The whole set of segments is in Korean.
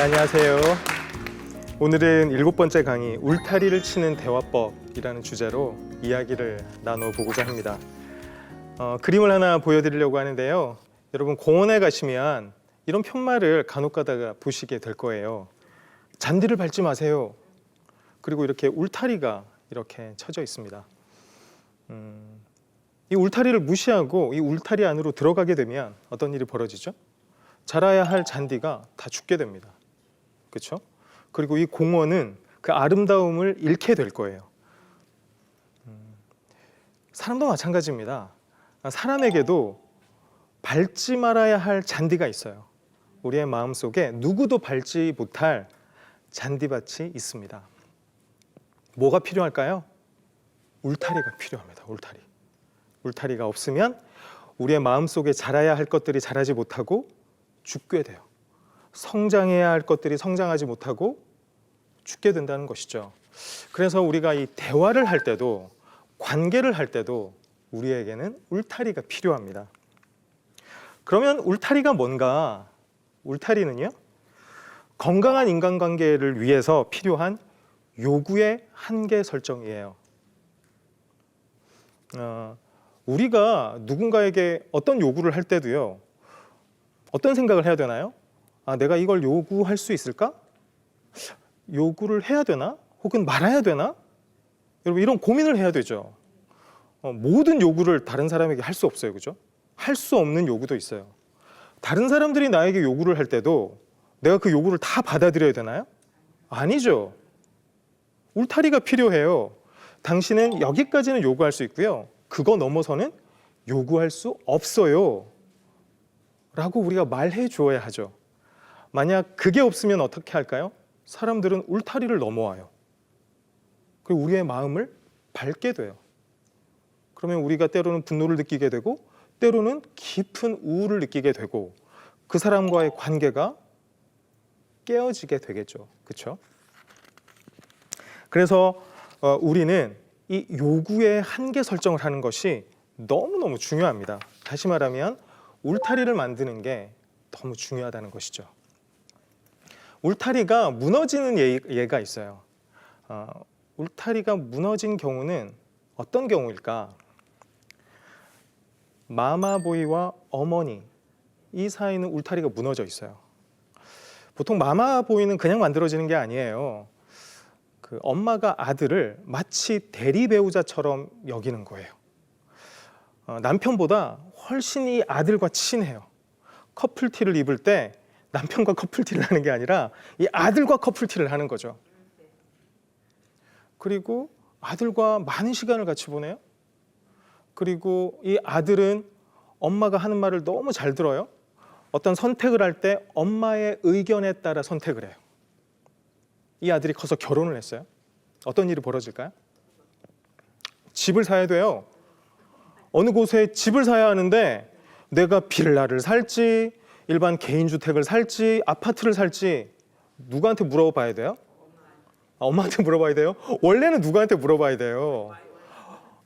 네, 안녕하세요. 오늘은 7번째 강의 울타리를 치는 대화법이라는 주제로 이야기를 나눠보고자 합니다. 그림을 하나 보여드리려고 하는데요. 여러분 공원에 가시면 이런 편말을 간혹 가다가 보시게 될 거예요. 잔디를 밟지 마세요. 그리고 이렇게 울타리가 이렇게 쳐져 있습니다. 이 울타리를 무시하고 이 울타리 안으로 들어가게 되면 어떤 일이 벌어지죠? 자라야 할 잔디가 다 죽게 됩니다. 그렇죠? 그리고 이 공원은 그 아름다움을 잃게 될 거예요. 사람도 마찬가지입니다. 사람에게도 밟지 말아야 할 잔디가 있어요. 우리의 마음속에 누구도 밟지 못할 잔디밭이 있습니다. 뭐가 필요할까요? 울타리가 필요합니다. 울타리. 울타리가 없으면 우리의 마음속에 자라야 할 것들이 자라지 못하고 죽게 돼요. 성장해야 할 것들이 성장하지 못하고 죽게 된다는 것이죠. 그래서 우리가 이 대화를 할 때도, 관계를 할 때도 우리에게는 울타리가 필요합니다. 그러면 울타리가 뭔가? 울타리는요, 건강한 인간관계를 위해서 필요한 요구의 한계 설정이에요. 우리가 누군가에게 어떤 요구를 할 때도요, 어떤 생각을 해야 되나요? 내가 이걸 요구할 수 있을까? 요구를 해야 되나? 혹은 말아야 되나? 여러분, 이런 고민을 해야 되죠. 모든 요구를 다른 사람에게 할 수 없어요. 그죠? 할 수 없는 요구도 있어요. 다른 사람들이 나에게 요구를 할 때도 내가 그 요구를 다 받아들여야 되나요? 아니죠. 울타리가 필요해요. 당신은 여기까지는 요구할 수 있고요. 그거 넘어서는 요구할 수 없어요. 라고 우리가 말해 주어야 하죠. 만약 그게 없으면 어떻게 할까요? 사람들은 울타리를 넘어와요. 그리고 우리의 마음을 밟게 돼요. 그러면 우리가 때로는 분노를 느끼게 되고 때로는 깊은 우울을 느끼게 되고 그 사람과의 관계가 깨어지게 되겠죠. 그렇죠? 그래서 우리는 이 요구의 한계 설정을 하는 것이 너무너무 중요합니다. 다시 말하면 울타리를 만드는 게 너무 중요하다는 것이죠. 울타리가 무너지는 예가 있어요. 울타리가 무너진 경우는 어떤 경우일까? 마마보이와 어머니, 이 사이는 울타리가 무너져 있어요. 보통 마마보이는 그냥 만들어지는 게 아니에요. 그 엄마가 아들을 마치 대리 배우자처럼 여기는 거예요. 남편보다 훨씬 이 아들과 친해요. 커플티를 입을 때 남편과 커플티를 하는 게 아니라 이 아들과 커플티를 하는 거죠. 그리고 아들과 많은 시간을 같이 보내요. 그리고 이 아들은 엄마가 하는 말을 너무 잘 들어요. 어떤 선택을 할 때 엄마의 의견에 따라 선택을 해요. 이 아들이 커서 결혼을 했어요. 어떤 일이 벌어질까요? 집을 사야 돼요. 어느 곳에 집을 사야 하는데 내가 빌라를 살지, 일반 개인주택을 살지, 아파트를 살지 누구한테 물어봐야 돼요? 엄마한테 물어봐야 돼요? 원래는 누구한테 물어봐야 돼요?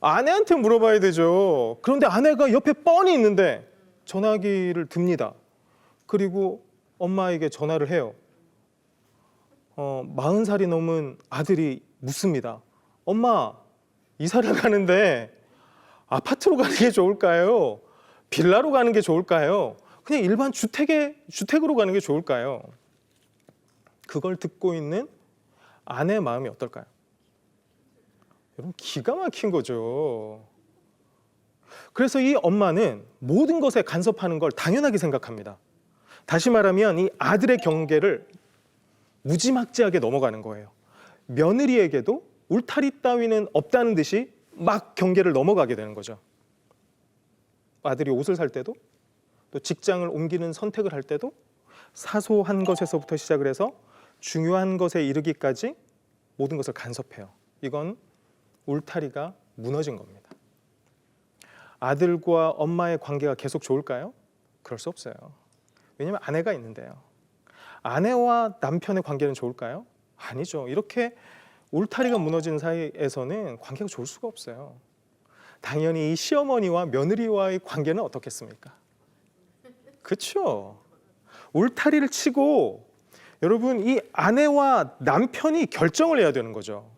아내한테 물어봐야 되죠. 그런데 아내가 옆에 뻔히 있는데 전화기를 듭니다. 그리고 엄마에게 전화를 해요. 40살이 넘은 아들이 묻습니다. 엄마, 이사를 가는데 아파트로 가는 게 좋을까요? 빌라로 가는 게 좋을까요? 그냥 일반 주택으로 가는 게 좋을까요? 그걸 듣고 있는 아내의 마음이 어떨까요? 여러분, 기가 막힌 거죠. 그래서 이 엄마는 모든 것에 간섭하는 걸 당연하게 생각합니다. 다시 말하면 이 아들의 경계를 무지막지하게 넘어가는 거예요. 며느리에게도 울타리 따위는 없다는 듯이 막 경계를 넘어가게 되는 거죠. 아들이 옷을 살 때도, 또 직장을 옮기는 선택을 할 때도 사소한 것에서부터 시작을 해서 중요한 것에 이르기까지 모든 것을 간섭해요. 이건 울타리가 무너진 겁니다. 아들과 엄마의 관계가 계속 좋을까요? 그럴 수 없어요. 왜냐하면 아내가 있는데요. 아내와 남편의 관계는 좋을까요? 아니죠. 이렇게 울타리가 무너진 사이에서는 관계가 좋을 수가 없어요. 당연히 이 시어머니와 며느리와의 관계는 어떻겠습니까? 그렇죠. 울타리를 치고 여러분, 이 아내와 남편이 결정을 해야 되는 거죠.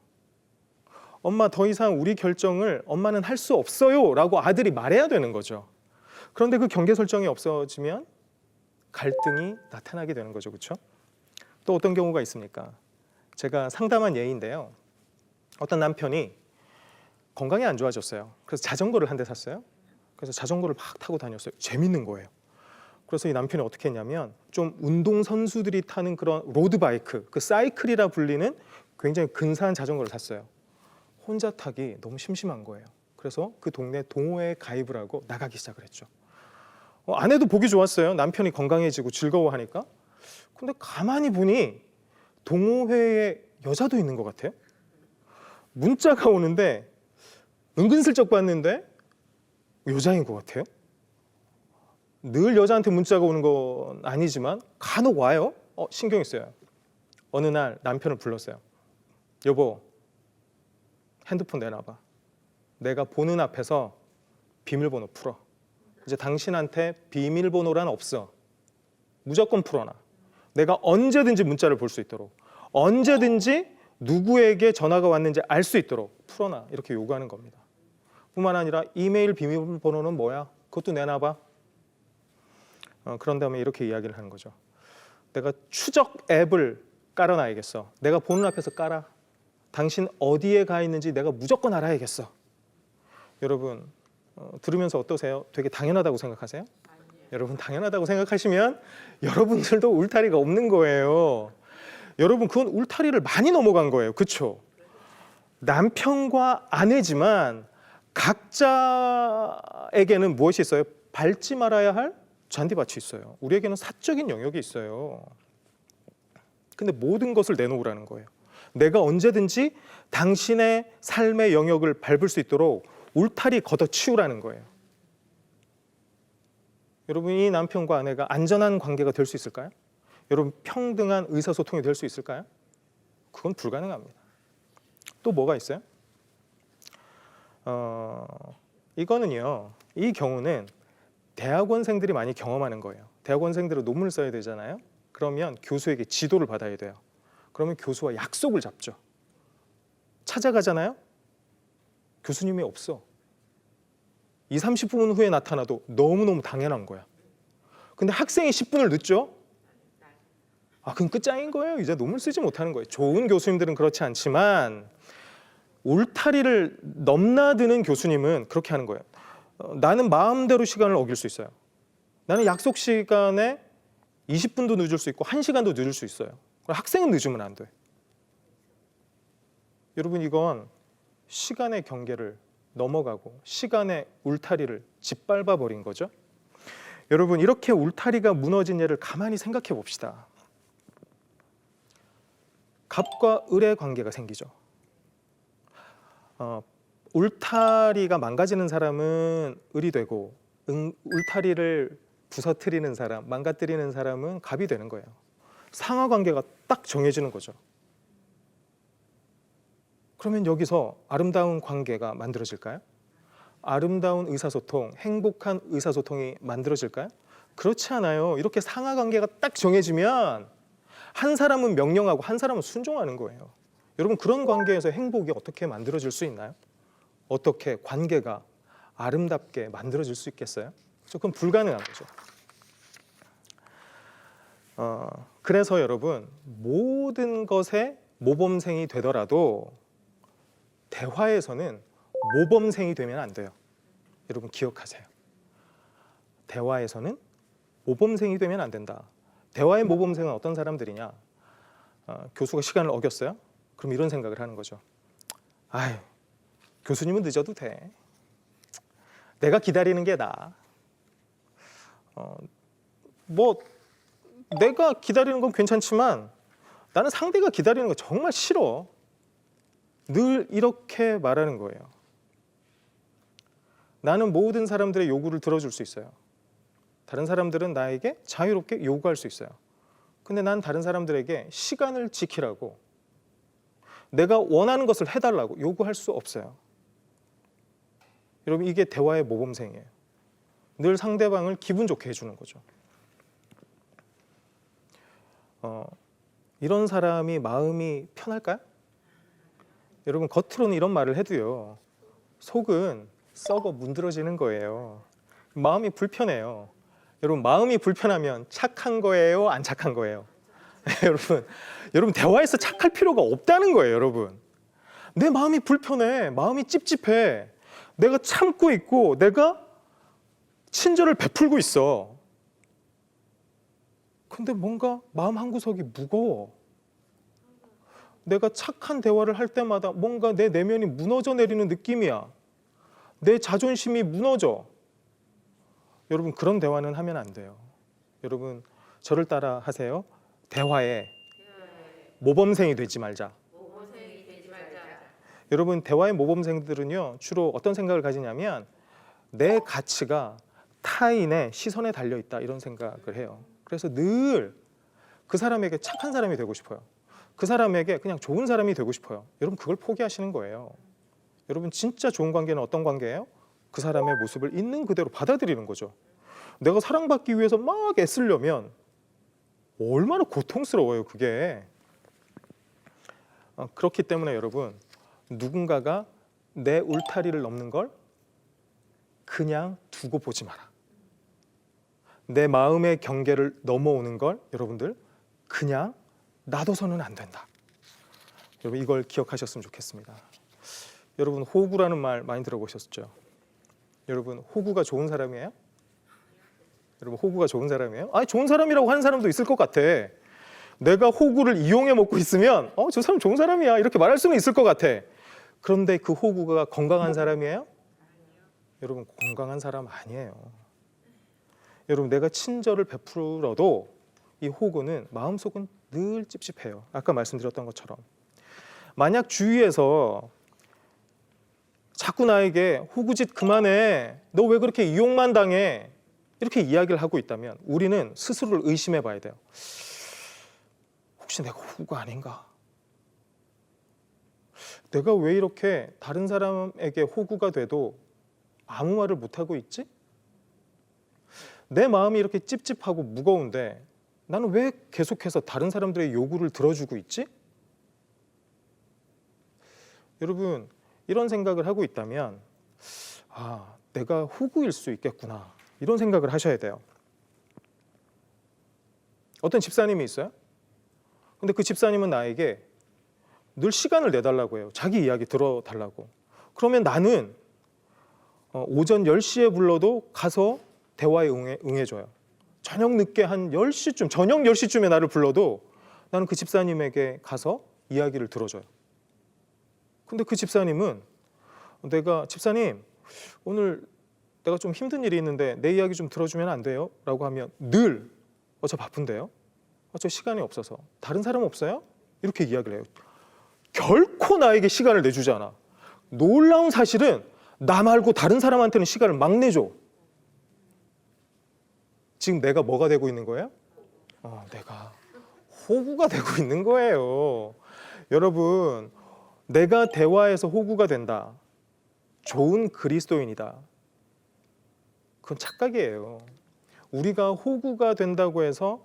엄마, 더 이상 우리 결정을 엄마는 할 수 없어요 라고 아들이 말해야 되는 거죠. 그런데 그 경계 설정이 없어지면 갈등이 나타나게 되는 거죠. 그렇죠? 또 어떤 경우가 있습니까? 제가 상담한 예인데요. 어떤 남편이 건강이 안 좋아졌어요. 그래서 자전거를 한 대 샀어요. 그래서 자전거를 막 타고 다녔어요. 재밌는 거예요. 그래서 이 남편이 어떻게 했냐면 좀 운동 선수들이 타는 그런 로드바이크, 그 사이클이라 불리는 굉장히 근사한 자전거를 샀어요. 혼자 타기 너무 심심한 거예요. 그래서 그 동네 동호회에 가입을 하고 나가기 시작을 했죠. 아내도 보기 좋았어요. 남편이 건강해지고 즐거워하니까. 근데 가만히 보니 동호회에 여자도 있는 것 같아요. 문자가 오는데 은근슬쩍 봤는데 여자인 것 같아요. 늘 여자한테 문자가 오는 건 아니지만 간혹 와요. 신경이 쓰여요. 어느 날 남편을 불렀어요. 여보, 핸드폰 내놔봐. 내가 보는 앞에서 비밀번호 풀어. 이제 당신한테 비밀번호란 없어. 무조건 풀어놔. 내가 언제든지 문자를 볼 수 있도록, 언제든지 누구에게 전화가 왔는지 알 수 있도록 풀어놔. 이렇게 요구하는 겁니다. 뿐만 아니라 이메일 비밀번호는 뭐야? 그것도 내놔봐. 그런 다음에 이렇게 이야기를 하는 거죠. 내가 추적 앱을 깔아놔야겠어. 내가 보는 앞에서 깔아. 당신 어디에 가 있는지 내가 무조건 알아야겠어. 여러분, 들으면서 어떠세요? 되게 당연하다고 생각하세요? 여러분, 당연하다고 생각하시면 여러분들도 울타리가 없는 거예요. 여러분, 그건 울타리를 많이 넘어간 거예요. 그렇죠? 남편과 아내지만 각자에게는 무엇이 있어요? 밟지 말아야 할 잔디밭이 있어요. 우리에게는 사적인 영역이 있어요. 근데 모든 것을 내놓으라는 거예요. 내가 언제든지 당신의 삶의 영역을 밟을 수 있도록 울타리 걷어치우라는 거예요. 여러분, 이 남편과 아내가 안전한 관계가 될 수 있을까요? 여러분, 평등한 의사소통이 될 수 있을까요? 그건 불가능합니다. 또 뭐가 있어요? 이거는요, 이 경우는 대학원생들이 많이 경험하는 거예요. 대학원생들은 논문을 써야 되잖아요. 그러면 교수에게 지도를 받아야 돼요. 그러면 교수와 약속을 잡죠. 찾아가잖아요. 교수님이 없어. 20, 30분 후에 나타나도 너무너무 당연한 거야. 근데 학생이 10분을 늦죠? 그건 끝장인 거예요. 이제 논문 쓰지 못하는 거예요. 좋은 교수님들은 그렇지 않지만 울타리를 넘나드는 교수님은 그렇게 하는 거예요. 나는 마음대로 시간을 어길 수 있어요. 나는 약속 시간에 20분도 늦을 수 있고 1시간도 늦을 수 있어요. 학생은 늦으면 안 돼. 여러분, 이건 시간의 경계를 넘어가고 시간의 울타리를 짓밟아 버린 거죠. 여러분, 이렇게 울타리가 무너진 예를 가만히 생각해 봅시다. 갑과 을의 관계가 생기죠. 울타리가 망가지는 사람은 을이 되고 울타리를 부서뜨리는 사람, 망가뜨리는 사람은 갑이 되는 거예요. 상하 관계가 딱 정해지는 거죠. 그러면 여기서 아름다운 관계가 만들어질까요? 아름다운 의사소통, 행복한 의사소통이 만들어질까요? 그렇지 않아요. 이렇게 상하 관계가 딱 정해지면 한 사람은 명령하고 한 사람은 순종하는 거예요. 여러분, 그런 관계에서 행복이 어떻게 만들어질 수 있나요? 어떻게 관계가 아름답게 만들어질 수 있겠어요? 그건 불가능한 거죠. 그래서 여러분, 모든 것에 모범생이 되더라도 대화에서는 모범생이 되면 안 돼요. 여러분, 기억하세요. 대화에서는 모범생이 되면 안 된다. 대화의 모범생은 어떤 사람들이냐? 교수가 시간을 어겼어요? 그럼 이런 생각을 하는 거죠. 교수님은 늦어도 돼. 내가 기다리는 게 나아. 내가 기다리는 건 괜찮지만 나는 상대가 기다리는 거 정말 싫어. 늘 이렇게 말하는 거예요. 나는 모든 사람들의 요구를 들어줄 수 있어요. 다른 사람들은 나에게 자유롭게 요구할 수 있어요. 근데 난 다른 사람들에게 시간을 지키라고, 내가 원하는 것을 해달라고 요구할 수 없어요. 여러분, 이게 대화의 모범생이에요. 늘 상대방을 기분 좋게 해주는 거죠. 이런 사람이 마음이 편할까요? 여러분, 겉으로는 이런 말을 해도요, 속은 썩어 문드러지는 거예요. 마음이 불편해요. 여러분, 마음이 불편하면 착한 거예요, 안 착한 거예요? 여러분 대화에서 착할 필요가 없다는 거예요. 여러분, 내 마음이 불편해, 마음이 찝찝해, 내가 참고 있고 내가 친절을 베풀고 있어. 근데 뭔가 마음 한구석이 무거워. 내가 착한 대화를 할 때마다 뭔가 내 내면이 무너져 내리는 느낌이야. 내 자존심이 무너져. 여러분, 그런 대화는 하면 안 돼요. 여러분, 저를 따라 하세요. 대화에 모범생이 되지 말자. 여러분, 대화의 모범생들은요, 주로 어떤 생각을 가지냐면 내 가치가 타인의 시선에 달려 있다, 이런 생각을 해요. 그래서 늘 그 사람에게 착한 사람이 되고 싶어요. 그 사람에게 그냥 좋은 사람이 되고 싶어요. 여러분, 그걸 포기하시는 거예요. 여러분, 진짜 좋은 관계는 어떤 관계예요? 그 사람의 모습을 있는 그대로 받아들이는 거죠. 내가 사랑받기 위해서 막 애쓰려면 얼마나 고통스러워요, 그게. 그렇기 때문에 여러분, 누군가가 내 울타리를 넘는 걸 그냥 두고 보지 마라. 내 마음의 경계를 넘어오는 걸 여러분들 그냥 놔둬서는 안 된다. 여러분, 이걸 기억하셨으면 좋겠습니다. 여러분, 호구라는 말 많이 들어보셨죠? 여러분, 호구가 좋은 사람이에요? 여러분, 호구가 좋은 사람이에요? 아니, 좋은 사람이라고 하는 사람도 있을 것 같아. 내가 호구를 이용해 먹고 있으면 저 사람 좋은 사람이야, 이렇게 말할 수는 있을 것 같아. 그런데 그 호구가 건강한 사람이에요? 여러분, 건강한 사람 아니에요. 여러분, 내가 친절을 베풀어도 이 호구는 마음속은 늘 찝찝해요. 아까 말씀드렸던 것처럼, 만약 주위에서 자꾸 나에게 호구짓 그만해, 너 왜 그렇게 이용만 당해, 이렇게 이야기를 하고 있다면 우리는 스스로를 의심해 봐야 돼요. 혹시 내가 호구가 아닌가? 내가 왜 이렇게 다른 사람에게 호구가 돼도 아무 말을 못하고 있지? 내 마음이 이렇게 찝찝하고 무거운데 나는 왜 계속해서 다른 사람들의 요구를 들어주고 있지? 여러분, 이런 생각을 하고 있다면 내가 호구일 수 있겠구나, 이런 생각을 하셔야 돼요. 어떤 집사님이 있어요. 근데 그 집사님은 나에게 늘 시간을 내달라고 해요. 자기 이야기 들어달라고. 그러면 나는 오전 10시에 불러도 가서 대화에 응해줘요. 저녁 늦게 한 10시쯤, 저녁 10시쯤에 나를 불러도 나는 그 집사님에게 가서 이야기를 들어줘요. 근데 그 집사님은 집사님, 오늘 내가 좀 힘든 일이 있는데 내 이야기 좀 들어주면 안 돼요? 라고 하면 늘 저 바쁜데요? 저 시간이 없어서. 다른 사람 없어요? 이렇게 이야기를 해요. 결코 나에게 시간을 내주지 않아. 놀라운 사실은 나 말고 다른 사람한테는 시간을 막 내줘. 지금 내가 뭐가 되고 있는 거예요? 내가 호구가 되고 있는 거예요. 여러분, 내가 대화에서 호구가 된다, 좋은 그리스도인이다, 그건 착각이에요. 우리가 호구가 된다고 해서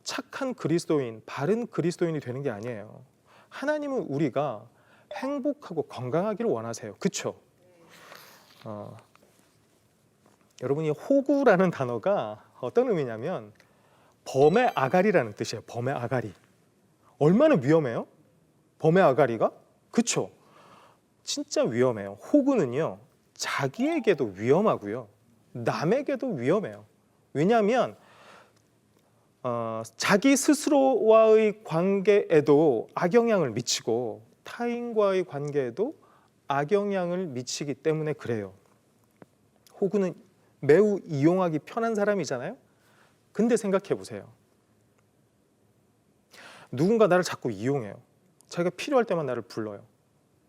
착한 그리스도인, 바른 그리스도인이 되는 게 아니에요. 하나님은 우리가 행복하고 건강하기를 원하세요. 그렇죠? 여러분이 호구라는 단어가 어떤 의미냐면 범의 아가리라는 뜻이에요. 범의 아가리. 얼마나 위험해요? 범의 아가리가? 그렇죠? 진짜 위험해요. 호구는요, 자기에게도 위험하고요, 남에게도 위험해요. 왜냐하면 자기 스스로와의 관계에도 악영향을 미치고 타인과의 관계에도 악영향을 미치기 때문에 그래요. 호구는 매우 이용하기 편한 사람이잖아요. 근데 생각해 보세요. 누군가 나를 자꾸 이용해요. 자기가 필요할 때만 나를 불러요.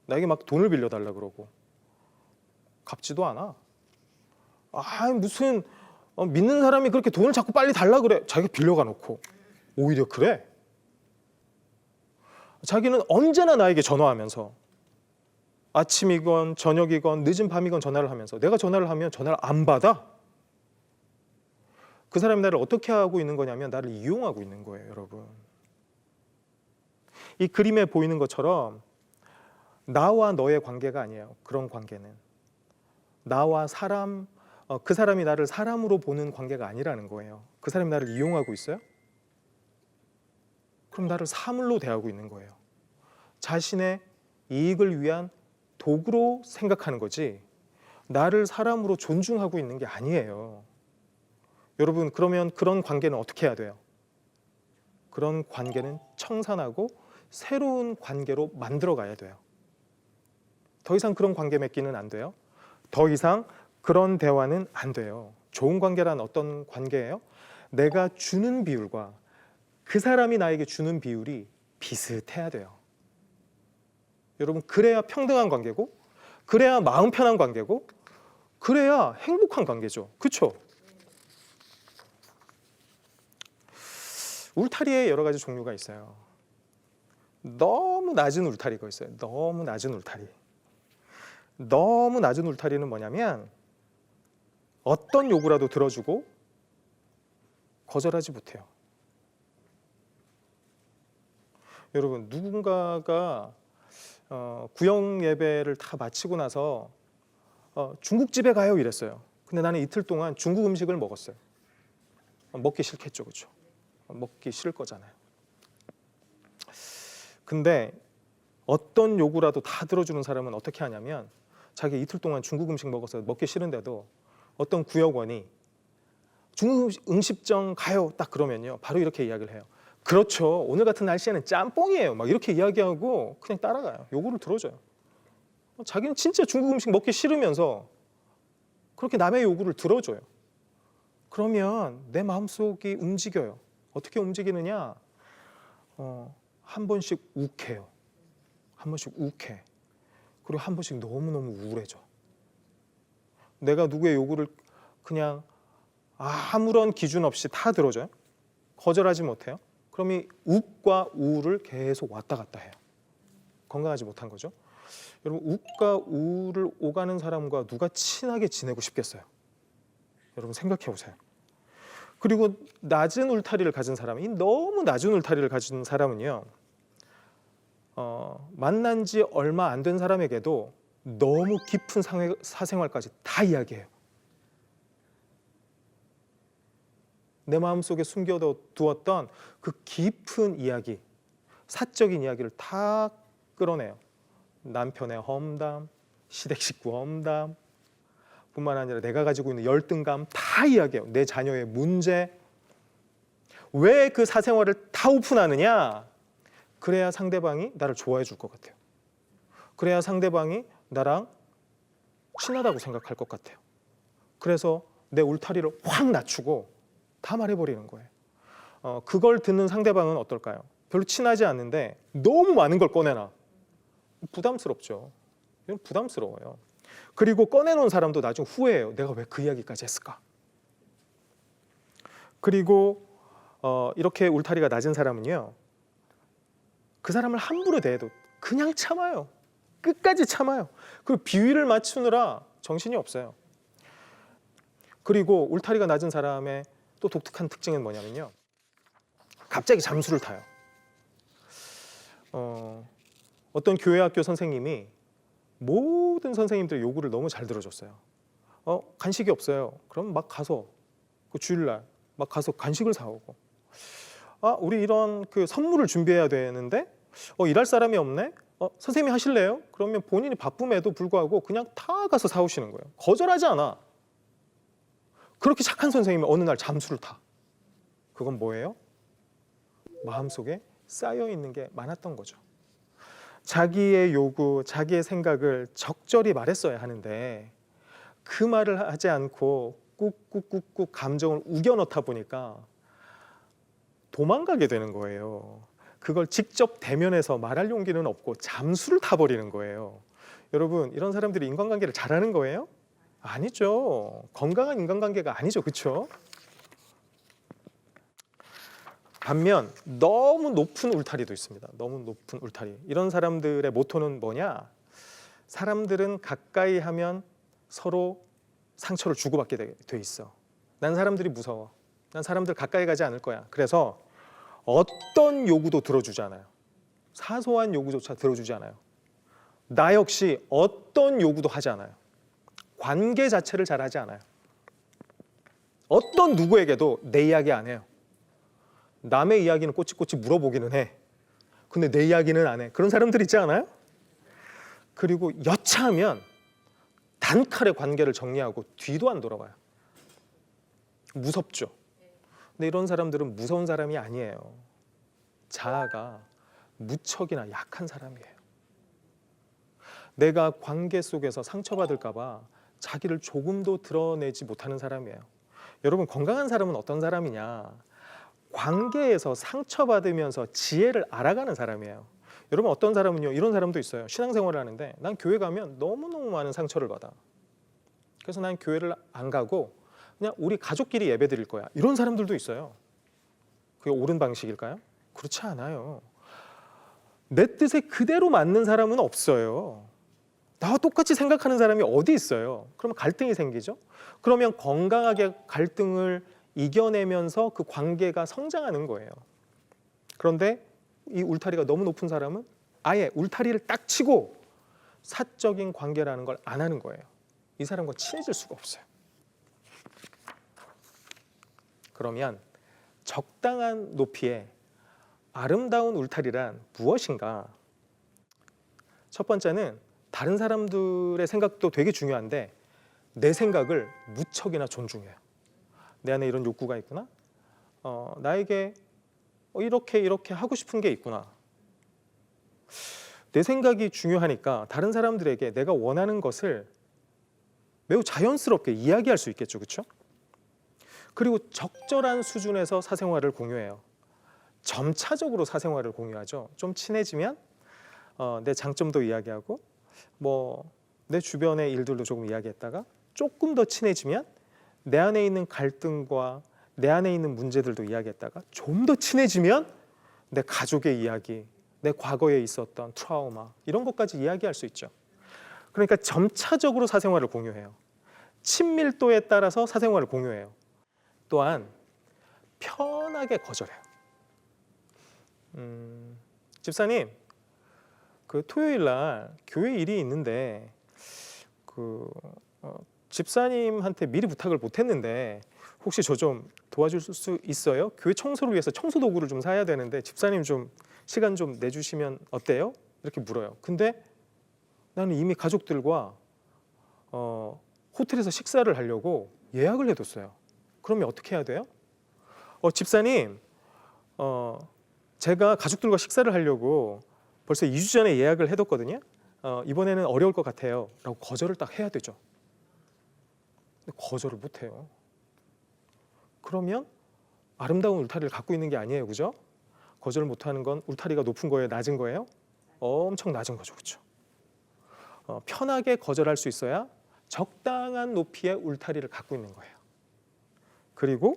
나에게 막 돈을 빌려달라 그러고 갚지도 않아. 무슨 믿는 사람이 그렇게 돈을 자꾸 빨리 달라 그래. 자기가 빌려가 놓고 오히려 그래. 자기는 언제나 나에게 전화하면서 아침이건 저녁이건 늦은 밤이건 전화를 하면서 내가 전화를 하면 전화를 안 받아. 그 사람이 나를 어떻게 하고 있는 거냐면 나를 이용하고 있는 거예요, 여러분. 이 그림에 보이는 것처럼 나와 너의 관계가 아니에요. 그런 관계는 나와 사람, 그 사람이 나를 사람으로 보는 관계가 아니라는 거예요. 그 사람이 나를 이용하고 있어요? 그럼 나를 사물로 대하고 있는 거예요. 자신의 이익을 위한 도구로 생각하는 거지 나를 사람으로 존중하고 있는 게 아니에요. 여러분, 그러면 그런 관계는 어떻게 해야 돼요? 그런 관계는 청산하고 새로운 관계로 만들어 가야 돼요. 더 이상 그런 관계 맺기는 안 돼요. 더 이상 그런 대화는 안 돼요. 좋은 관계란 어떤 관계예요? 내가 주는 비율과 그 사람이 나에게 주는 비율이 비슷해야 돼요. 여러분, 그래야 평등한 관계고, 그래야 마음 편한 관계고, 그래야 행복한 관계죠. 그렇죠? 울타리에 여러 가지 종류가 있어요. 너무 낮은 울타리가 있어요. 너무 낮은 울타리. 너무 낮은 울타리는 뭐냐면 어떤 요구라도 들어주고 거절하지 못해요. 여러분, 누군가가 구역 예배를 다 마치고 나서 중국집에 가요 이랬어요. 근데 나는 이틀 동안 중국 음식을 먹었어요. 먹기 싫겠죠, 그렇죠? 먹기 싫을 거잖아요. 근데 어떤 요구라도 다 들어주는 사람은 어떻게 하냐면 자기 이틀 동안 중국 음식 먹어서 먹기 싫은데도 어떤 구역원이 중국 음식점 가요 딱 그러면요 바로 이렇게 이야기를 해요. 그렇죠, 오늘 같은 날씨에는 짬뽕이에요 막 이렇게 이야기하고 그냥 따라가요. 요구를 들어줘요. 자기는 진짜 중국 음식 먹기 싫으면서 그렇게 남의 요구를 들어줘요. 그러면 내 마음속이 움직여요. 어떻게 움직이느냐, 한 번씩 욱해요. 한 번씩 욱해. 그리고 한 번씩 너무너무 우울해져. 내가 누구의 요구를 그냥 아무런 기준 없이 다 들어줘요. 거절하지 못해요. 그럼 이 욱과 우울을 계속 왔다 갔다 해요. 건강하지 못한 거죠. 여러분, 욱과 우울을 오가는 사람과 누가 친하게 지내고 싶겠어요? 여러분 생각해 보세요. 그리고 낮은 울타리를 가진 사람, 이 너무 낮은 울타리를 가진 사람은요, 만난 지 얼마 안 된 사람에게도 너무 깊은 사생활까지 다 이야기해요. 내 마음속에 숨겨두었던 그 깊은 이야기, 사적인 이야기를 다 끌어내요. 남편의 험담, 시댁 식구 험담 뿐만 아니라 내가 가지고 있는 열등감 다 이야기해요. 내 자녀의 문제. 왜 그 사생활을 다 오픈하느냐? 그래야 상대방이 나를 좋아해 줄 것 같아요. 그래야 상대방이 나랑 친하다고 생각할 것 같아요. 그래서 내 울타리를 확 낮추고 다 말해버리는 거예요. 그걸 듣는 상대방은 어떨까요? 별로 친하지 않는데 너무 많은 걸 꺼내놔. 부담스럽죠. 이건 부담스러워요. 그리고 꺼내놓은 사람도 나중에 후회해요. 내가 왜 그 이야기까지 했을까? 그리고 이렇게 울타리가 낮은 사람은요, 그 사람을 함부로 대해도 그냥 참아요. 끝까지 참아요. 그리고 비위를 맞추느라 정신이 없어요. 그리고 울타리가 낮은 사람의 또 독특한 특징은 뭐냐면요, 갑자기 잠수를 타요. 어떤 교회 학교 선생님이 모든 선생님들의 요구를 너무 잘 들어줬어요. 간식이 없어요. 그럼 막 가서 그 주일날 막 가서 간식을 사오고, 우리 이런 그 선물을 준비해야 되는데 일할 사람이 없네. 선생님이 하실래요? 그러면 본인이 바쁨에도 불구하고 그냥 다 가서 사오시는 거예요. 거절하지 않아. 그렇게 착한 선생님이 어느 날 잠수를 타. 그건 뭐예요? 마음속에 쌓여 있는 게 많았던 거죠. 자기의 요구, 자기의 생각을 적절히 말했어야 하는데 그 말을 하지 않고 꾹꾹꾹꾹 감정을 우겨 넣다 보니까 도망가게 되는 거예요. 그걸 직접 대면해서 말할 용기는 없고 잠수를 타버리는 거예요. 여러분, 이런 사람들이 인간관계를 잘하는 거예요? 아니죠. 건강한 인간관계가 아니죠. 그렇죠? 반면 너무 높은 울타리도 있습니다. 너무 높은 울타리. 이런 사람들의 모토는 뭐냐? 사람들은 가까이 하면 서로 상처를 주고받게 돼 있어. 난 사람들이 무서워. 난 사람들 가까이 가지 않을 거야. 그래서 어떤 요구도 들어주지 않아요. 사소한 요구조차 들어주지 않아요. 나 역시 어떤 요구도 하지 않아요. 관계 자체를 잘 하지 않아요. 어떤 누구에게도 내 이야기 안 해요. 남의 이야기는 꼬치꼬치 물어보기는 해. 근데 내 이야기는 안 해. 그런 사람들 있지 않아요? 그리고 여차하면 단칼에 관계를 정리하고 뒤도 안 돌아봐요. 무섭죠. 근데 이런 사람들은 무서운 사람이 아니에요. 자아가 무척이나 약한 사람이에요. 내가 관계 속에서 상처받을까 봐 자기를 조금도 드러내지 못하는 사람이에요. 여러분, 건강한 사람은 어떤 사람이냐? 관계에서 상처받으면서 지혜를 알아가는 사람이에요. 여러분, 어떤 사람은요, 이런 사람도 있어요. 신앙생활을 하는데 난 교회 가면 너무너무 많은 상처를 받아. 그래서 난 교회를 안 가고 그냥 우리 가족끼리 예배 드릴 거야. 이런 사람들도 있어요. 그게 옳은 방식일까요? 그렇지 않아요. 내 뜻에 그대로 맞는 사람은 없어요. 나와 똑같이 생각하는 사람이 어디 있어요? 그러면 갈등이 생기죠. 그러면 건강하게 갈등을 이겨내면서 그 관계가 성장하는 거예요. 그런데 이 울타리가 너무 높은 사람은 아예 울타리를 딱 치고 사적인 관계라는 걸 안 하는 거예요. 이 사람과 친해질 수가 없어요. 그러면 적당한 높이의 아름다운 울타리란 무엇인가? 첫 번째는 다른 사람들의 생각도 되게 중요한데 내 생각을 무척이나 존중해요. 내 안에 이런 욕구가 있구나. 나에게 이렇게 하고 싶은 게 있구나. 내 생각이 중요하니까 다른 사람들에게 내가 원하는 것을 매우 자연스럽게 이야기할 수 있겠죠, 그렇죠? 그리고 적절한 수준에서 사생활을 공유해요. 점차적으로 사생활을 공유하죠. 좀 친해지면 내 장점도 이야기하고 내 주변의 일들도 조금 이야기했다가 조금 더 친해지면 내 안에 있는 갈등과 내 안에 있는 문제들도 이야기했다가 좀 더 친해지면 내 가족의 이야기, 내 과거에 있었던 트라우마 이런 것까지 이야기할 수 있죠. 그러니까 점차적으로 사생활을 공유해요. 친밀도에 따라서 사생활을 공유해요. 또한 편하게 거절해요. 집사님, 그 토요일 날 교회 일이 있는데 집사님한테 미리 부탁을 못했는데 혹시 저 좀 도와줄 수 있어요? 교회 청소를 위해서 청소 도구를 좀 사야 되는데 집사님 좀 시간 좀 내주시면 어때요? 이렇게 물어요. 근데 나는 이미 가족들과 호텔에서 식사를 하려고 예약을 해뒀어요. 그러면 어떻게 해야 돼요? 집사님, 제가 가족들과 식사를 하려고 벌써 2주 전에 예약을 해뒀거든요. 이번에는 어려울 것 같아요. 라고 거절을 딱 해야 되죠. 근데 거절을 못해요. 그러면 아름다운 울타리를 갖고 있는 게 아니에요, 그죠? 거절을 못하는 건 울타리가 높은 거예요, 낮은 거예요? 엄청 낮은 거죠, 그렇죠? 편하게 거절할 수 있어야 적당한 높이의 울타리를 갖고 있는 거예요. 그리고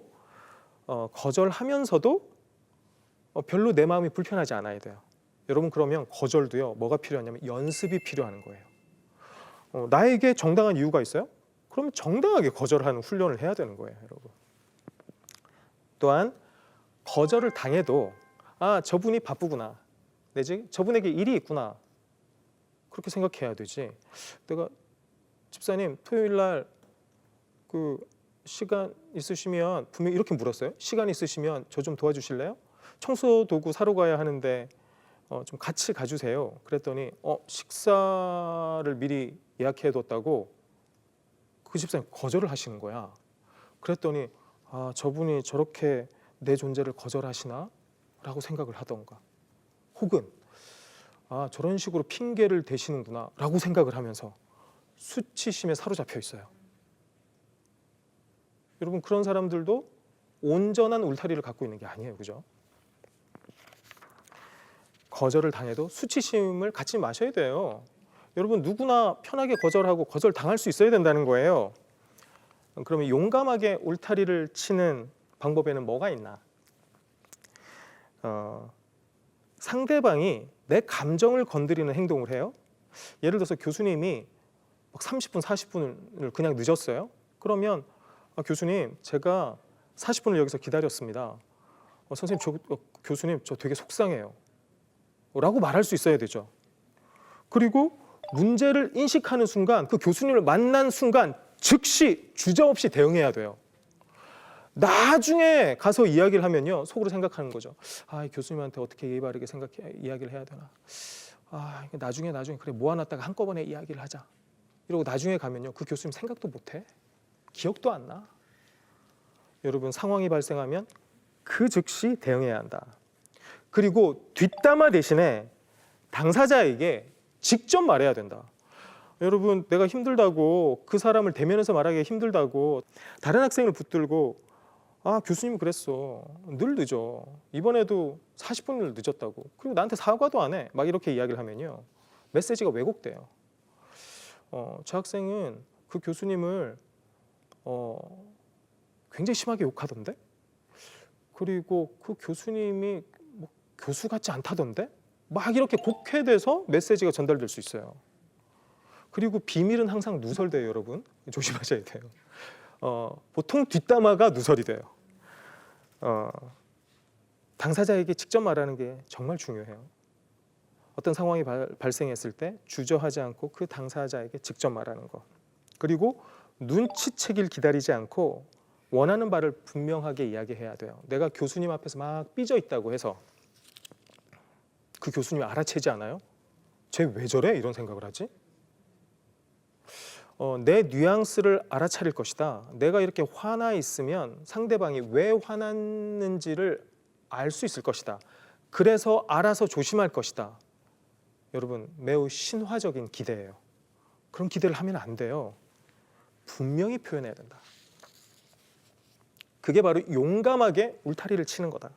거절하면서도 별로 내 마음이 불편하지 않아야 돼요. 여러분, 그러면 거절도요, 뭐가 필요하냐면 연습이 필요한 거예요. 나에게 정당한 이유가 있어요? 그럼 정당하게 거절하는 훈련을 해야 되는 거예요, 여러분. 또한 거절을 당해도 저분이 바쁘구나, 내지 저분에게 일이 있구나, 그렇게 생각해야 되지. 내가 집사님 토요일 날 그 시간 있으시면, 분명히 이렇게 물었어요. 시간 있으시면 저 좀 도와주실래요? 청소 도구 사러 가야 하는데 좀 같이 가주세요. 그랬더니 식사를 미리 예약해뒀다고 그 집사님 거절을 하시는 거야. 그랬더니 저분이 저렇게 내 존재를 거절하시나? 라고 생각을 하던가, 혹은 저런 식으로 핑계를 대시는구나 라고 생각을 하면서 수치심에 사로잡혀 있어요. 여러분, 그런 사람들도 온전한 울타리를 갖고 있는 게 아니에요, 그죠? 거절을 당해도 수치심을 갖지 마셔야 돼요. 여러분, 누구나 편하게 거절하고 거절당할 수 있어야 된다는 거예요. 그러면 용감하게 울타리를 치는 방법에는 뭐가 있나? 상대방이 내 감정을 건드리는 행동을 해요. 예를 들어서 교수님이 막 30분, 40분을 그냥 늦었어요. 그러면 교수님, 제가 40분을 여기서 기다렸습니다. 선생님, 교수님, 저 되게 속상해요. 라고 말할 수 있어야 되죠. 그리고 문제를 인식하는 순간, 그 교수님을 만난 순간 즉시 주저없이 대응해야 돼요. 나중에 가서 이야기를 하면요, 속으로 생각하는 거죠. 이 교수님한테 어떻게 예의 바르게 이야기를 해야 되나. 나중에 그래 모아놨다가 한꺼번에 이야기를 하자. 이러고 나중에 가면요, 그 교수님 생각도 못해. 기억도 안 나. 여러분, 상황이 발생하면 그 즉시 대응해야 한다. 그리고 뒷담화 대신에 당사자에게 직접 말해야 된다. 여러분, 내가 힘들다고, 그 사람을 대면해서 말하기 힘들다고 다른 학생을 붙들고 교수님이 그랬어. 늘 늦어. 이번에도 40분을 늦었다고. 그리고 나한테 사과도 안 해. 막 이렇게 이야기를 하면요, 메시지가 왜곡돼요. 저 학생은 그 교수님을 굉장히 심하게 욕하던데? 그리고 그 교수님이 뭐 교수 같지 않다던데? 막 이렇게 곡해돼서 메시지가 전달될 수 있어요. 그리고 비밀은 항상 누설돼요, 여러분. 조심하셔야 돼요. 보통 뒷담화가 누설이 돼요. 당사자에게 직접 말하는 게 정말 중요해요. 어떤 상황이 발생했을 때 주저하지 않고 그 당사자에게 직접 말하는 것. 그리고 눈치채길 기다리지 않고 원하는 바를 분명하게 이야기해야 돼요. 내가 교수님 앞에서 막 삐져 있다고 해서 그 교수님이 알아채지 않아요? 쟤 왜 저래? 이런 생각을 하지? 내 뉘앙스를 알아차릴 것이다. 내가 이렇게 화나 있으면 상대방이 왜 화났는지를 알 수 있을 것이다. 그래서 알아서 조심할 것이다. 여러분, 매우 신화적인 기대예요. 그런 기대를 하면 안 돼요. 분명히 표현해야 된다. 그게 바로 용감하게 울타리를 치는 거다.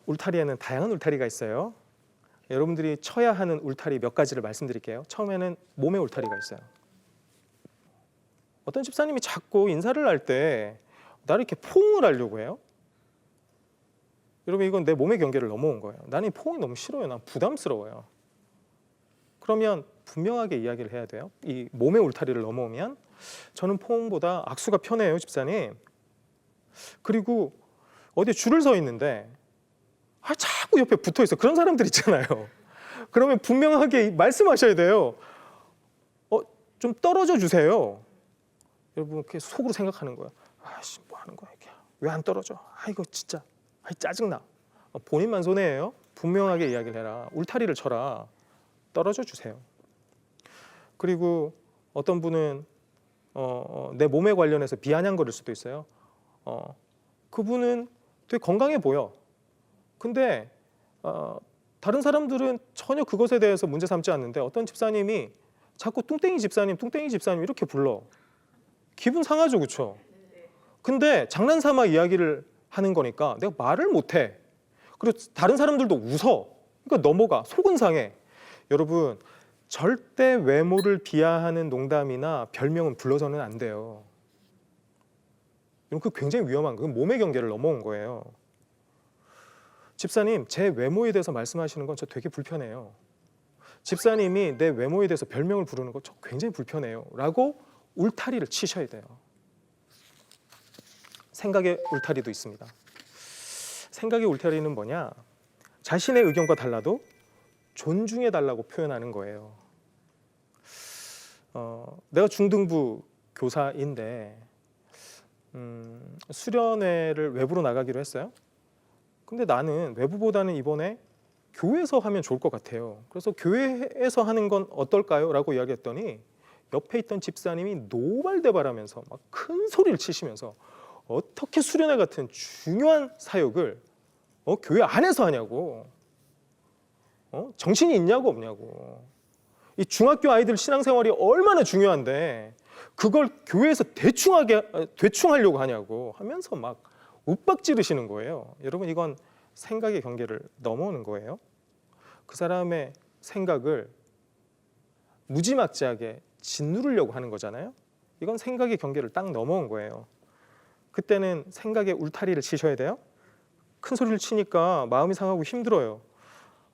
울타리에는 다양한 울타리가 있어요. 여러분들이 쳐야 하는 울타리 몇 가지를 말씀드릴게요. 처음에는 몸의 울타리가 있어요. 어떤 집사님이 자꾸 인사를 할 때 나를 이렇게 포옹을 하려고 해요. 여러분, 이건 내 몸의 경계를 넘어온 거예요. 나는 이 포옹이 너무 싫어요. 난 부담스러워요. 그러면 분명하게 이야기를 해야 돼요. 이 몸의 울타리를 넘어오면 저는 포옹보다 악수가 편해요, 집사님. 그리고 어디 줄을 서 있는데 자꾸 옆에 붙어 있어. 그런 사람들 있잖아요. 그러면 분명하게 말씀하셔야 돼요. 좀 떨어져 주세요. 여러분, 그렇게 속으로 생각하는 거야. 뭐 하는 거야 이게? 왜 안 떨어져? 이거 진짜 짜증나. 본인만 손해예요. 분명하게 이야기를 해라. 울타리를 쳐라. 떨어져 주세요. 그리고 어떤 분은 내 몸에 관련해서 비아냥거릴 수도 있어요. 그분은 되게 건강해 보여. 근데 다른 사람들은 전혀 그것에 대해서 문제 삼지 않는데 어떤 집사님이 자꾸 뚱땡이 집사님 이렇게 불러. 기분 상하죠, 그렇죠? 근데 장난삼아 이야기를 하는 거니까 내가 말을 못해. 그리고 다른 사람들도 웃어. 그러니까 넘어가. 속은 상해. 여러분, 절대 외모를 비하하는 농담이나 별명은 불러서는 안 돼요. 그 굉장히 위험한 거예요. 몸의 경계를 넘어온 거예요. 집사님, 제 외모에 대해서 말씀하시는 건 저 되게 불편해요. 집사님이 내 외모에 대해서 별명을 부르는 거 저 굉장히 불편해요. 라고 울타리를 치셔야 돼요. 생각의 울타리도 있습니다. 생각의 울타리는 뭐냐? 자신의 의견과 달라도 존중해 달라고 표현하는 거예요. 내가 중등부 교사인데 수련회를 외부로 나가기로 했어요. 근데 나는 외부보다는 이번에 교회에서 하면 좋을 것 같아요. 그래서 교회에서 하는 건 어떨까요? 라고 이야기했더니 옆에 있던 집사님이 노발대발하면서 막 큰 소리를 치시면서 어떻게 수련회 같은 중요한 사역을 교회 안에서 하냐고, 정신이 있냐고 없냐고. 이 중학교 아이들 신앙생활이 얼마나 중요한데 그걸 교회에서 대충 하려고 하냐고 하면서 막 윽박지르시는 거예요. 여러분, 이건 생각의 경계를 넘어오는 거예요. 그 사람의 생각을 무지막지하게 짓누르려고 하는 거잖아요. 이건 생각의 경계를 딱 넘어온 거예요. 그때는 생각의 울타리를 치셔야 돼요. 큰 소리를 치니까 마음이 상하고 힘들어요.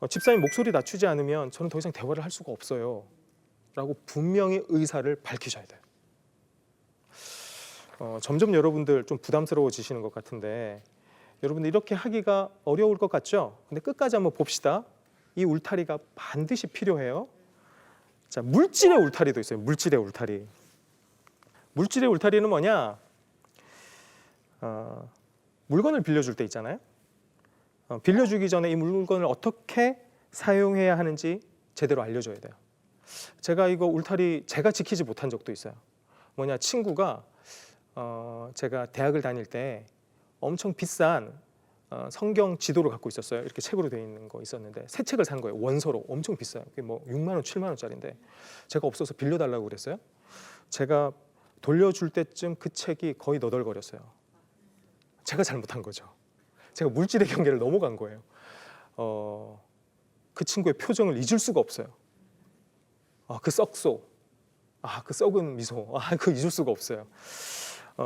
집사님 목소리 낮추지 않으면 저는 더 이상 대화를 할 수가 없어요. 라고 분명히 의사를 밝히셔야 돼요. 점점 여러분들 좀 부담스러워지시는 것 같은데 여러분들 이렇게 하기가 어려울 것 같죠? 근데 끝까지 한번 봅시다. 이 울타리가 반드시 필요해요. 자, 물질의 울타리도 있어요. 물질의 울타리. 물질의 울타리는 뭐냐? 물건을 빌려줄 때 있잖아요. 빌려주기 전에 이 물건을 어떻게 사용해야 하는지 제대로 알려줘야 돼요. 제가 이거 울타리 제가 지키지 못한 적도 있어요. 뭐냐, 친구가 제가 대학을 다닐 때 엄청 비싼 성경 지도를 갖고 있었어요. 이렇게 책으로 되어 있는 거 있었는데 새 책을 산 거예요. 원서로 엄청 비싸요. 그게 뭐 6만 원, 7만 원짜리인데 제가 없어서 빌려달라고 그랬어요. 제가 돌려줄 때쯤 그 책이 거의 너덜거렸어요. 제가 잘못한 거죠. 제가 물질의 경계를 넘어간 거예요. 그 친구의 표정을 잊을 수가 없어요. 그 썩소, 그 썩은 미소, 그거 잊을 수가 없어요.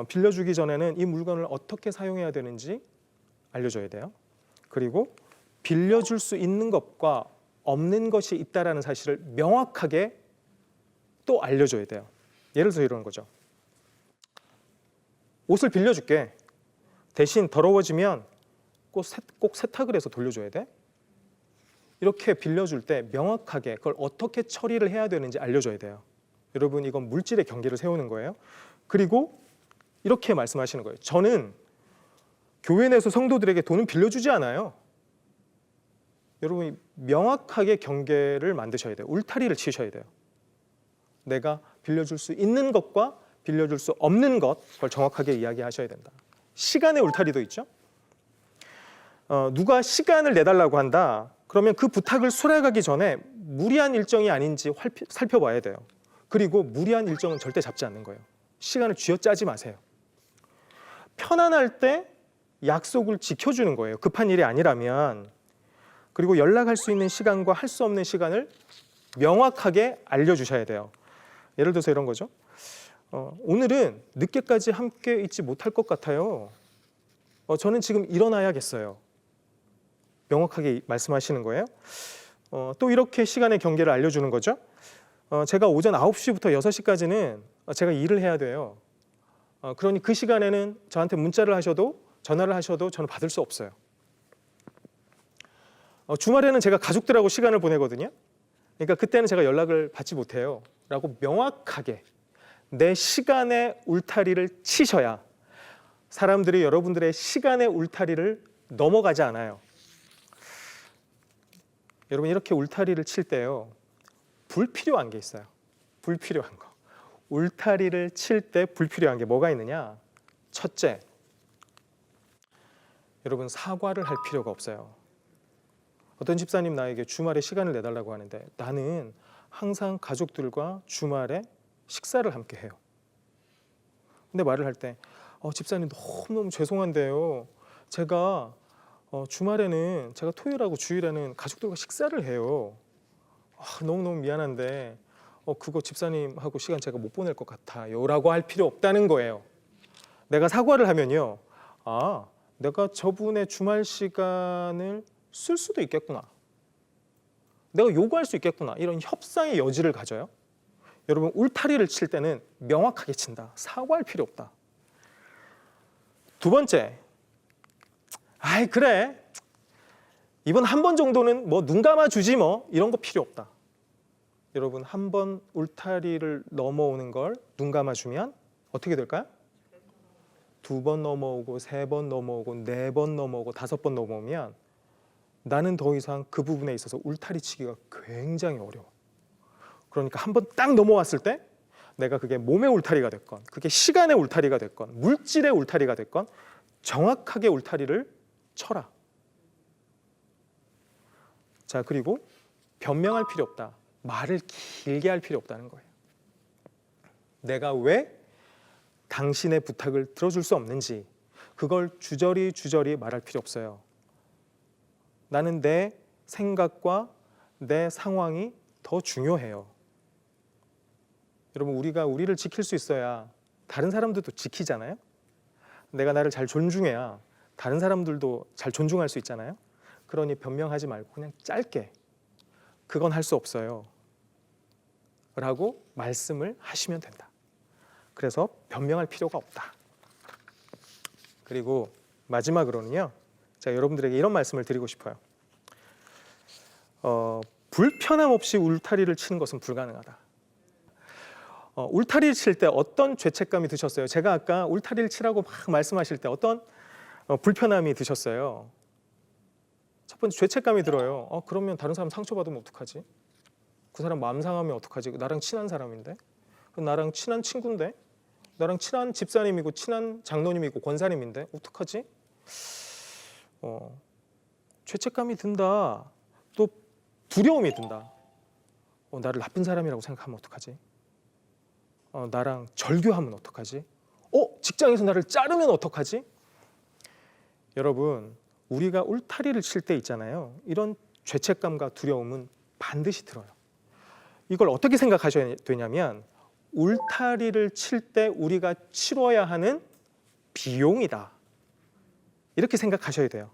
빌려주기 전에는 이 물건을 어떻게 사용해야 되는지 알려줘야 돼요. 그리고 빌려줄 수 있는 것과 없는 것이 있다라는 사실을 명확하게 또 알려줘야 돼요. 예를 들어서 이런 거죠. 옷을 빌려줄게. 대신 더러워지면 꼭 세탁을 해서 돌려줘야 돼. 이렇게 빌려줄 때 명확하게 그걸 어떻게 처리를 해야 되는지 알려줘야 돼요. 여러분, 이건 물질의 경계를 세우는 거예요. 그리고 이렇게 말씀하시는 거예요. 저는 교회 내에서 성도들에게 돈은 빌려주지 않아요. 여러분이 명확하게 경계를 만드셔야 돼요. 울타리를 치셔야 돼요. 내가 빌려줄 수 있는 것과 빌려줄 수 없는 것, 그걸 정확하게 이야기하셔야 된다. 시간의 울타리도 있죠. 누가 시간을 내달라고 한다. 그러면 그 부탁을 수락하기 전에 무리한 일정이 아닌지 살펴봐야 돼요. 그리고 무리한 일정은 절대 잡지 않는 거예요. 시간을 쥐어짜지 마세요. 편안할 때 약속을 지켜주는 거예요. 급한 일이 아니라면. 그리고 연락할 수 있는 시간과 할 수 없는 시간을 명확하게 알려주셔야 돼요. 예를 들어서 이런 거죠. 오늘은 늦게까지 함께 있지 못할 것 같아요. 저는 지금 일어나야겠어요. 명확하게 말씀하시는 거예요. 또 이렇게 시간의 경계를 알려주는 거죠. 제가 오전 9시부터 6시까지는 제가 일을 해야 돼요. 그러니 그 시간에는 저한테 문자를 하셔도 전화를 하셔도 저는 받을 수 없어요. 주말에는 제가 가족들하고 시간을 보내거든요. 그러니까 그때는 제가 연락을 받지 못해요. 라고 명확하게 내 시간의 울타리를 치셔야 사람들이 여러분들의 시간의 울타리를 넘어가지 않아요. 여러분, 이렇게 울타리를 칠 때요, 불필요한 게 있어요. 불필요한 거. 울타리를 칠 때 불필요한 게 뭐가 있느냐? 첫째, 여러분, 사과를 할 필요가 없어요. 어떤 집사님 나에게 주말에 시간을 내달라고 하는데 나는 항상 가족들과 주말에 식사를 함께 해요. 근데 말을 할 때 집사님 너무너무 죄송한데요. 제가 주말에는 제가 토요일하고 주일에는 가족들과 식사를 해요. 너무너무 미안한데 그거 집사님하고 시간 제가 못 보낼 것 같아요 라고 할 필요 없다는 거예요. 내가 사과를 하면요, 내가 저분의 주말 시간을 쓸 수도 있겠구나, 내가 요구할 수 있겠구나, 이런 협상의 여지를 가져요. 여러분, 울타리를 칠 때는 명확하게 친다. 사과할 필요 없다. 두 번째, 그래, 이번 한 번 정도는 뭐 눈 감아주지 뭐, 이런 거 필요 없다. 여러분, 한 번 울타리를 넘어오는 걸 눈 감아주면 어떻게 될까요? 2번 넘어오고 3번 넘어오고 4번 넘어오고 5번 넘어오면 나는 더 이상 그 부분에 있어서 울타리 치기가 굉장히 어려워. 그러니까 한 번 딱 넘어왔을 때 내가 그게 몸의 울타리가 됐건 그게 시간의 울타리가 됐건 물질의 울타리가 됐건 정확하게 울타리를 쳐라. 자, 그리고 변명할 필요 없다. 말을 길게 할 필요 없다는 거예요. 내가 왜 당신의 부탁을 들어줄 수 없는지 그걸 주저리 말할 필요 없어요. 나는 내 생각과 내 상황이 더 중요해요. 여러분, 우리가 우리를 지킬 수 있어야 다른 사람들도 지키잖아요. 내가 나를 잘 존중해야 다른 사람들도 잘 존중할 수 있잖아요. 그러니 변명하지 말고 그냥 짧게 그건 할 수 없어요 라고 말씀을 하시면 된다. 그래서 변명할 필요가 없다. 그리고 마지막으로는요, 제가 여러분들에게 이런 말씀을 드리고 싶어요. 불편함 없이 울타리를 치는 것은 불가능하다. 울타리를 칠 때 어떤 죄책감이 드셨어요? 제가 아까 울타리를 치라고 막 말씀하실 때 어떤 불편함이 드셨어요? 첫 번째, 죄책감이 들어요. 그러면 다른 사람 상처받으면 어떡하지? 그 사람 마음 상하면 어떡하지? 나랑 친한 사람인데? 나랑 친한 친구인데? 나랑 친한 집사님이고 친한 장로님이고 권사님인데? 어떡하지? 죄책감이 든다. 또 두려움이 든다. 나를 나쁜 사람이라고 생각하면 어떡하지? 나랑 절교하면 어떡하지? 직장에서 나를 자르면 어떡하지? 여러분, 우리가 울타리를 칠 때 있잖아요. 이런 죄책감과 두려움은 반드시 들어요. 이걸 어떻게 생각하셔야 되냐면 울타리를 칠 때 우리가 치러야 하는 비용이다. 이렇게 생각하셔야 돼요.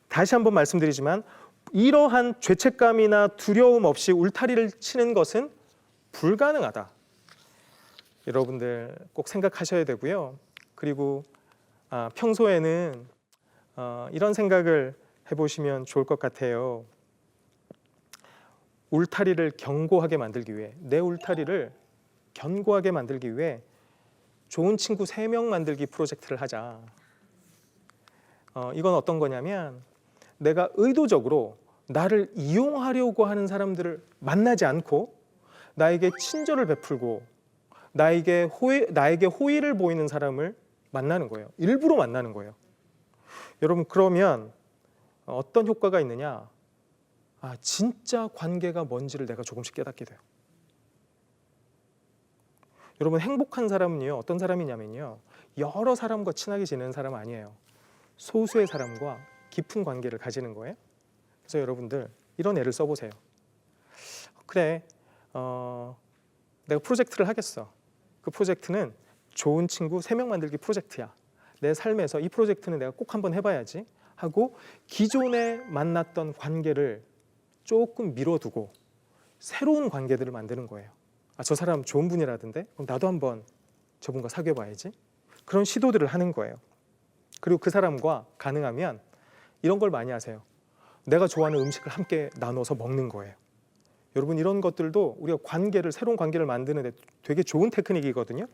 다시 한번 말씀드리지만 이러한 죄책감이나 두려움 없이 울타리를 치는 것은 불가능하다. 여러분들 꼭 생각하셔야 되고요. 그리고 평소에는 이런 생각을 해보시면 좋을 것 같아요. 울타리를 견고하게 만들기 위해, 내 울타리를 견고하게 만들기 위해 좋은 친구 3명 만들기 프로젝트를 하자. 이건 어떤 거냐면 내가 의도적으로 나를 이용하려고 하는 사람들을 만나지 않고 나에게 친절을 베풀고 나에게 호의를 보이는 사람을 만나는 거예요. 일부러 만나는 거예요. 여러분, 그러면 어떤 효과가 있느냐? 진짜 관계가 뭔지를 내가 조금씩 깨닫게 돼요. 여러분, 행복한 사람은요, 어떤 사람이냐면요, 여러 사람과 친하게 지내는 사람 아니에요. 소수의 사람과 깊은 관계를 가지는 거예요. 그래서 여러분들 이런 애를 써보세요. 그래, 내가 프로젝트를 하겠어. 그 프로젝트는 좋은 친구 3명 만들기 프로젝트야. 내 삶에서 이 프로젝트는 내가 꼭 한번 해봐야지 하고 기존에 만났던 관계를 조금 미뤄두고 새로운 관계들을 만드는 거예요. 저 사람 좋은 분이라던데? 그럼 나도 한번 저분과 사귀어봐야지. 그런 시도들을 하는 거예요. 그리고 그 사람과 가능하면 이런 걸 많이 하세요. 내가 좋아하는 음식을 함께 나눠서 먹는 거예요. 여러분, 이런 것들도 우리가 새로운 관계를 만드는 데 되게 좋은 테크닉이거든요.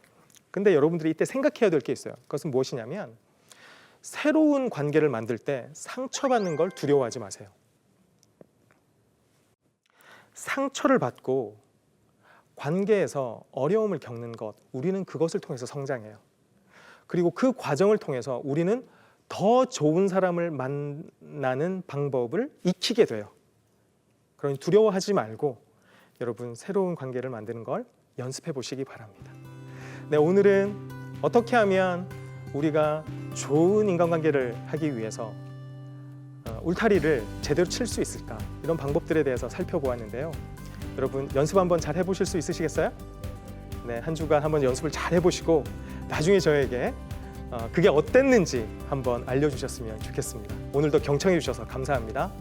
근데 여러분들이 이때 생각해야 될 게 있어요. 그것은 무엇이냐면 새로운 관계를 만들 때 상처받는 걸 두려워하지 마세요. 상처를 받고 관계에서 어려움을 겪는 것, 우리는 그것을 통해서 성장해요. 그리고 그 과정을 통해서 우리는 더 좋은 사람을 만나는 방법을 익히게 돼요. 그러니 두려워하지 말고 여러분, 새로운 관계를 만드는 걸 연습해 보시기 바랍니다. 네, 오늘은 어떻게 하면 우리가 좋은 인간관계를 하기 위해서 울타리를 제대로 칠 수 있을까, 이런 방법들에 대해서 살펴보았는데요. 여러분, 연습 한번 잘 해보실 수 있으시겠어요? 네, 한 주간 한번 연습을 잘 해보시고 나중에 저에게 그게 어땠는지 한번 알려주셨으면 좋겠습니다. 오늘도 경청해 주셔서 감사합니다.